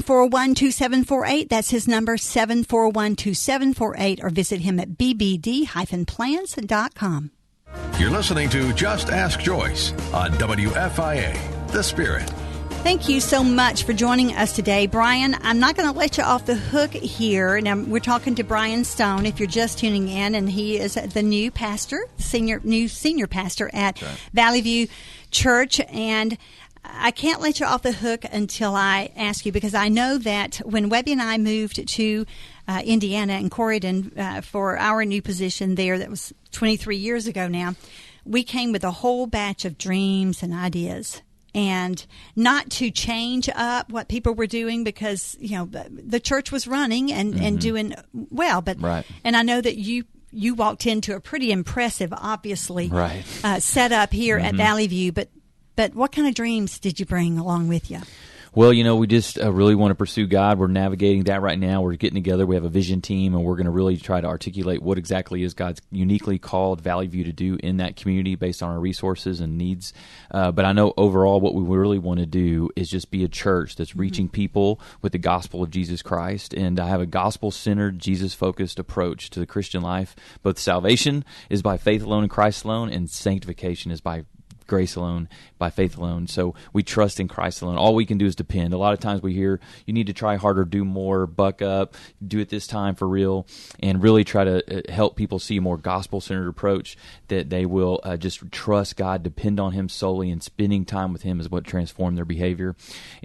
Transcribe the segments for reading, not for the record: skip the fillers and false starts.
741-2748. That's his number, 741-2748, or visit him at bbd-plans.com. You're listening to Just Ask Joyce on WFIA, The Spirit. Thank you so much for joining us today. Brian, I'm not going to let you off the hook here. Now, we're talking to Brian Stone, if you're just tuning in, and he is the new pastor, new senior pastor at Valley View Church. And I can't let you off the hook until I ask you, because I know that when Webby and I moved to Indiana and Corydon for our new position there, that was 23 years ago now, we came with a whole batch of dreams and ideas. And not to change up what people were doing, because, you know, the church was running and doing well. But and I know that you walked into a pretty impressive, obviously, setup here at Valley View. But what kind of dreams did you bring along with you? Well, you know, we just really want to pursue God. We're navigating that right now. We're getting together. We have a vision team, and we're going to really try to articulate what exactly is God's uniquely called Valley View to do in that community based on our resources and needs. But I know overall what we really want to do is just be a church that's reaching people with the gospel of Jesus Christ. And I have a gospel-centered, Jesus-focused approach to the Christian life. Both salvation is by faith alone in Christ alone, and sanctification is by grace alone, by faith alone. So we trust in Christ alone. All we can do is depend. A lot of times we hear, you need to try harder, do more, buck up, do it this time for real, and really try to help people see a more gospel-centered approach, that they will just trust God, depend on Him solely, and spending time with Him is what transforms their behavior,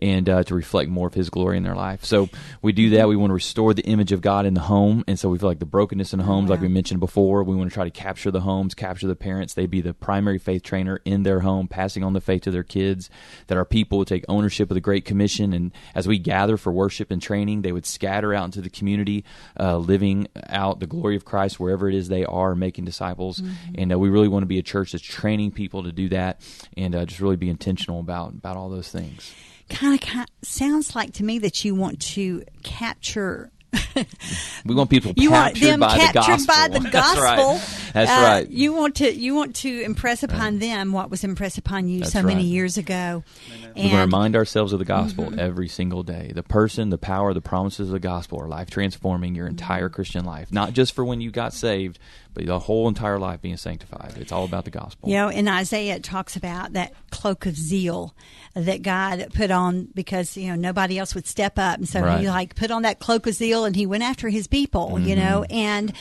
and to reflect more of His glory in their life. So we do that. We want to restore the image of God in the home, and so we feel like the brokenness in the homes, like we mentioned before, we want to try to capture the homes, capture the parents. They be the primary faith trainer in their home, passing on the faith to their kids, that our people would take ownership of the Great Commission, and as we gather for worship and training, they would scatter out into the community, living out the glory of Christ wherever it is they are, making disciples. And we really want to be a church that's training people to do that, and just really be intentional about all those things. Kind of sounds like to me that you want to capture. We want people captured by the gospel. That's right. That's right. You want to impress upon them what was impressed upon you many years ago. We want to remind ourselves of the gospel every single day. The person, the power, the promises of the gospel are life transforming your entire Christian life, not just for when you got saved, but the whole entire life being sanctified. It's all about the gospel. You know, in Isaiah it talks about that cloak of zeal that God put on, because, you know, nobody else would step up, and so He put on that cloak of zeal, and He went after His people. You know, and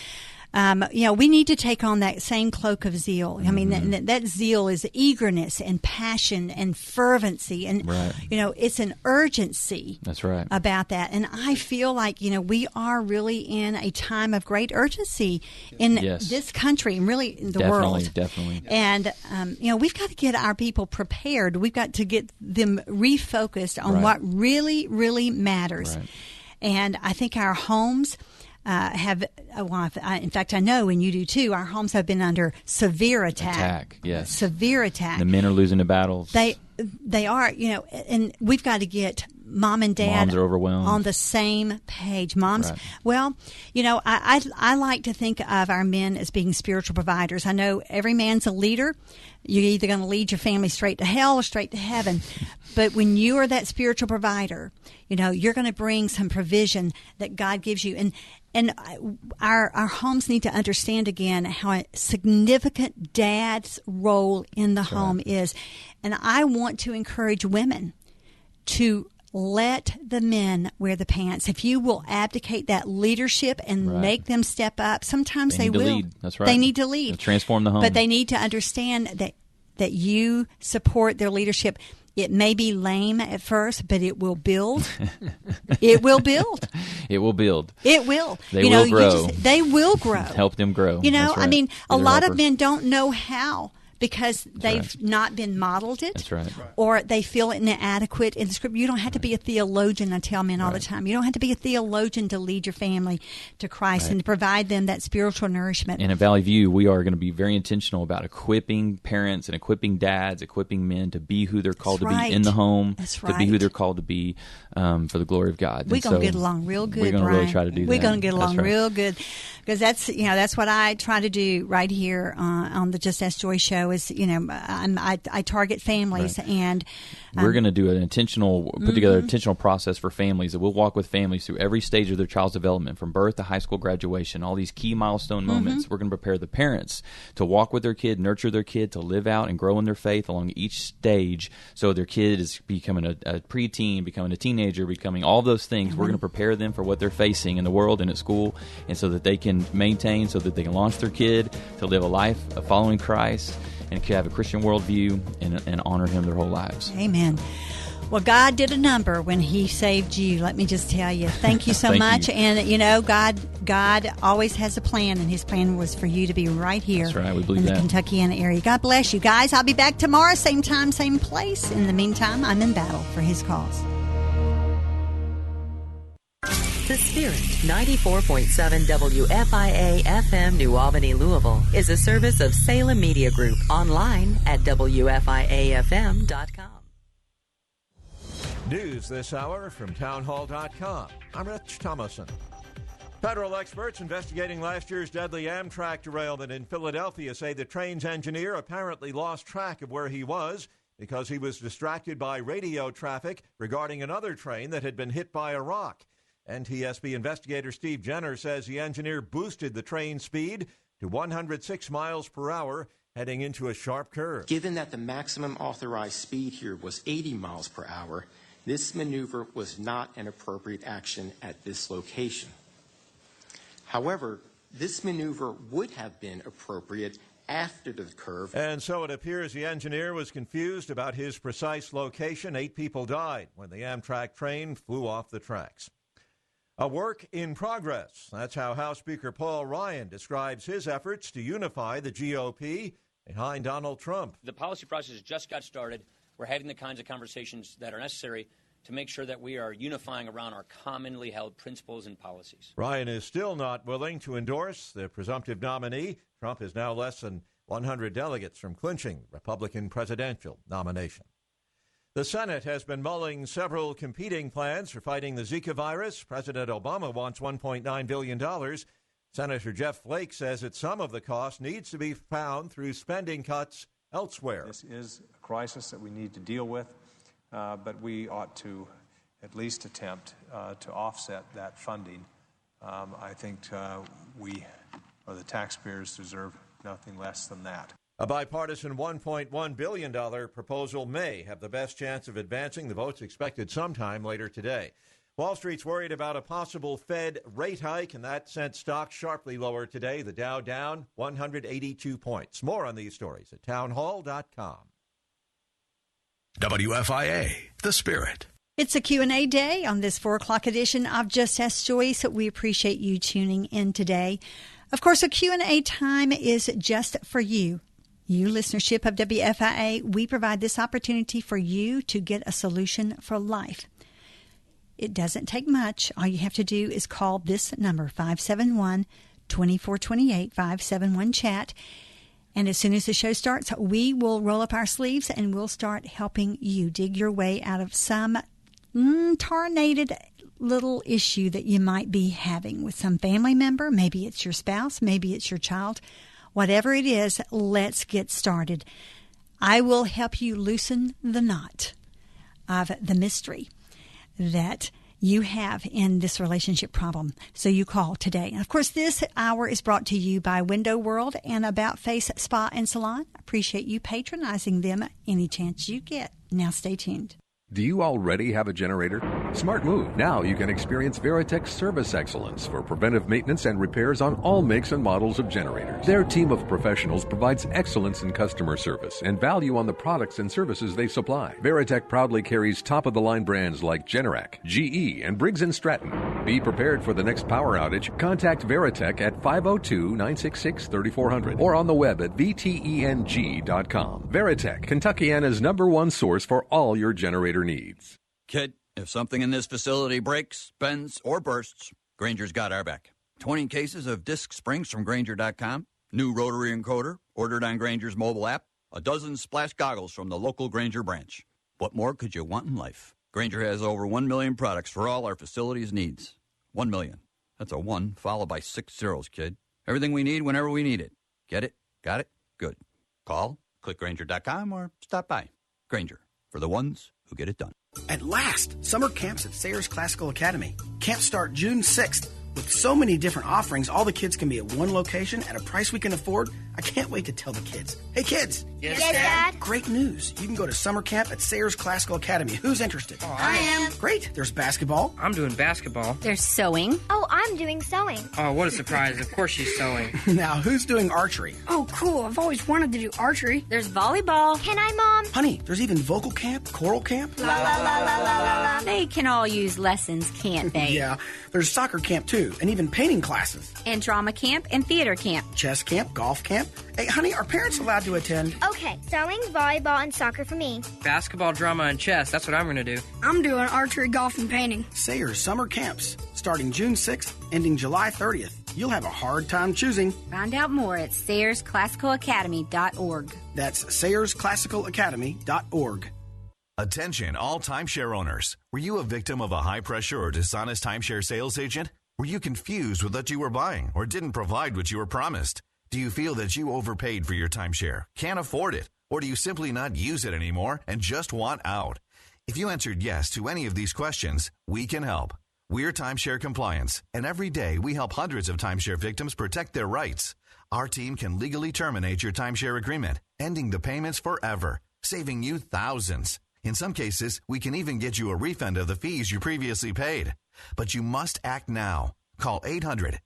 you know, we need to take on that same cloak of zeal. I mean, that zeal is eagerness and passion and fervency, and you know, it's an urgency. That's right. About that, and I feel like, you know, we are really in a time of great urgency in this country and really in the world. Definitely. And you know, we've got to get our people prepared. We've got to get them refocused on what really, really matters. And I think our homes have, in fact, I know, and you do too, our homes have been under severe attack. Yes. Severe attack. The men are losing the battles. They are, you know, and we've got to get mom and dad Moms are overwhelmed. On the same page. Moms, well, you know, I like to think of our men as being spiritual providers. I know every man's a leader. You're either going to lead your family straight to hell or straight to heaven. But when you are that spiritual provider, you know, you're going to bring some provision that God gives you. And our homes need to understand again how significant dad's role in the home is. And I want to encourage women to let the men wear the pants. If you will abdicate that leadership and make them step up, sometimes they will. Lead. That's right. They need to lead. They'll transform the home. But they need to understand that you support their leadership. It may be lame at first, but it will build. It will build. It will build. It will. They will grow. They will grow. Help them grow. You know, right. I mean, a lot of men don't know how, because they've not been modeled it. That's right. Or they feel inadequate in the script. You don't have to be a theologian, I tell men all the time. You don't have to be a theologian to lead your family to Christ and to provide them that spiritual nourishment. And at Valley View, we are going to be very intentional about equipping parents and equipping dads, equipping men to be who they're called to be in the home, to be who they're called to be for the glory of God. We're going to get along real good, We're going to really try to do that. We're going to get along real good. Because that's what I try to do right here on the Just Ask Joy show is, I target families, right. and we're going to do an put together an intentional process for families that we'll walk with families through every stage of their child's development, from birth to high school graduation, all these key milestone moments. We're going to prepare the parents to walk with their kid, nurture their kid, to live out and grow in their faith along each stage, so their kid is becoming a preteen, becoming a teenager, becoming all those things. We're going to prepare them for what they're facing in the world and at school, and so that they can maintain, so that they can launch their kid to live a life of following Christ and can have a Christian worldview and honor Him their whole lives. Amen. Well, God did a number when He saved you. Let me just tell you. Thank you so much. You. And, God always has a plan, and His plan was for you to be right here. That's right. We believe in the Kentuckiana area. God bless you guys. I'll be back tomorrow, same time, same place. In the meantime, I'm in battle for His cause. The Spirit, 94.7 WFIA FM New Albany, Louisville, is a service of Salem Media Group. Online at WFIAFM.com. News this hour from townhall.com. I'm Rich Thomason. Federal experts investigating last year's deadly Amtrak derailment in Philadelphia say the train's engineer apparently lost track of where he was because he was distracted by radio traffic regarding another train that had been hit by a rock. NTSB investigator Steve Jenner says the engineer boosted the train speed to 106 miles per hour heading into a sharp curve. Given that the maximum authorized speed here was 80 miles per hour, this maneuver was not an appropriate action at this location. However, this maneuver would have been appropriate after the curve. And so it appears the engineer was confused about his precise location. 8 people died when the Amtrak train flew off the tracks. A work in progress. That's how House Speaker Paul Ryan describes his efforts to unify the GOP behind Donald Trump. The policy process just got started. We're having the kinds of conversations that are necessary to make sure that we are unifying around our commonly held principles and policies. Ryan is still not willing to endorse the presumptive nominee. Trump is now less than 100 delegates from clinching Republican presidential nomination. The Senate has been mulling several competing plans for fighting the Zika virus. President Obama wants $1.9 billion. Senator Jeff Flake says that some of the cost needs to be found through spending cuts elsewhere. This is a crisis that we need to deal with, but we ought to at least attempt to offset that funding. I think we, or the taxpayers, deserve nothing less than that. A bipartisan $1.1 billion proposal may have the best chance of advancing. The vote's expected sometime later today. Wall Street's worried about a possible Fed rate hike, and that sent stocks sharply lower today. The Dow down 182 points. More on these stories at townhall.com. WFIA, The Spirit. It's a Q&A day on this 4 o'clock edition of Just Ask Joyce. We appreciate you tuning in today. Of course, a Q&A time is just for you. You, listenership of WFIA, we provide this opportunity for you to get a solution for life. It doesn't take much. All you have to do is call this number, 571-2428, 571-CHAT. And as soon as the show starts, we will roll up our sleeves and we'll start helping you dig your way out of some tornaded little issue that you might be having with some family member. Maybe it's your spouse, maybe it's your child. Whatever it is, let's get started. I will help you loosen the knot of the mystery that you have in this relationship problem. So you call today. And of course, this hour is brought to you by Window World and About Face Spa and Salon. Appreciate you patronizing them any chance you get. Now stay tuned. Do you already have a generator? Smart move. Now you can experience Veritech's service excellence for preventive maintenance and repairs on all makes and models of generators. Their team of professionals provides excellence in customer service and value on the products and services they supply. Veritech proudly carries top-of-the-line brands like Generac, GE, and Briggs & Stratton. Be prepared for the next power outage. Contact Veritech at 502-966-3400 or on the web at vteng.com. Veritech, Kentuckiana's #1 source for all your generator needs. Kid, if something in this facility breaks, bends, or bursts, Grainger's got our back. 20 cases of disc springs from Grainger.com, new rotary encoder ordered on Grainger's mobile app, a dozen splash goggles from the local Grainger branch. What more could you want in life? Grainger has over 1 million products for all our facilities' needs. 1 million. That's a 1 followed by 6 zeros, kid. Everything we need whenever we need it. Get it? Got it? Good. Call, click Grainger.com, or stop by. Grainger, for the ones who get it done. At last, summer camps at Sayers Classical Academy. Camps start June 6th. With so many different offerings, all the kids can be at one location at a price we can afford. I can't wait to tell the kids. Hey, kids. Yes, Dad. Great news. You can go to summer camp at Sayers Classical Academy. Who's interested? Oh, I am. Great. There's basketball. I'm doing basketball. There's sewing. Oh, I'm doing sewing. Oh, what a surprise. Of course she's sewing. Now, who's doing archery? Oh, cool. I've always wanted to do archery. There's volleyball. Can I, Mom? Honey, there's even vocal camp, choral camp. La, la, la, la, la, la, la. They can all use lessons, can't they? Yeah. There's soccer camp, too, and even painting classes. And drama camp and theater camp. Chess camp, golf camp. Hey, honey, are parents allowed to attend? Okay, sewing, volleyball, and soccer for me. Basketball, drama, and chess. That's what I'm going to do. I'm doing archery, golf, and painting. Sayers Summer Camps, starting June 6th, ending July 30th. You'll have a hard time choosing. Find out more at SayersClassicalAcademy.org. That's SayersClassicalAcademy.org. Attention, all timeshare owners. Were you a victim of a high-pressure or dishonest timeshare sales agent? Were you confused with what you were buying or didn't provide what you were promised? Do you feel that you overpaid for your timeshare, can't afford it, or do you simply not use it anymore and just want out? If you answered yes to any of these questions, we can help. We're Timeshare Compliance, and every day we help hundreds of timeshare victims protect their rights. Our team can legally terminate your timeshare agreement, ending the payments forever, saving you thousands. In some cases, we can even get you a refund of the fees you previously paid. But you must act now. Call 800-811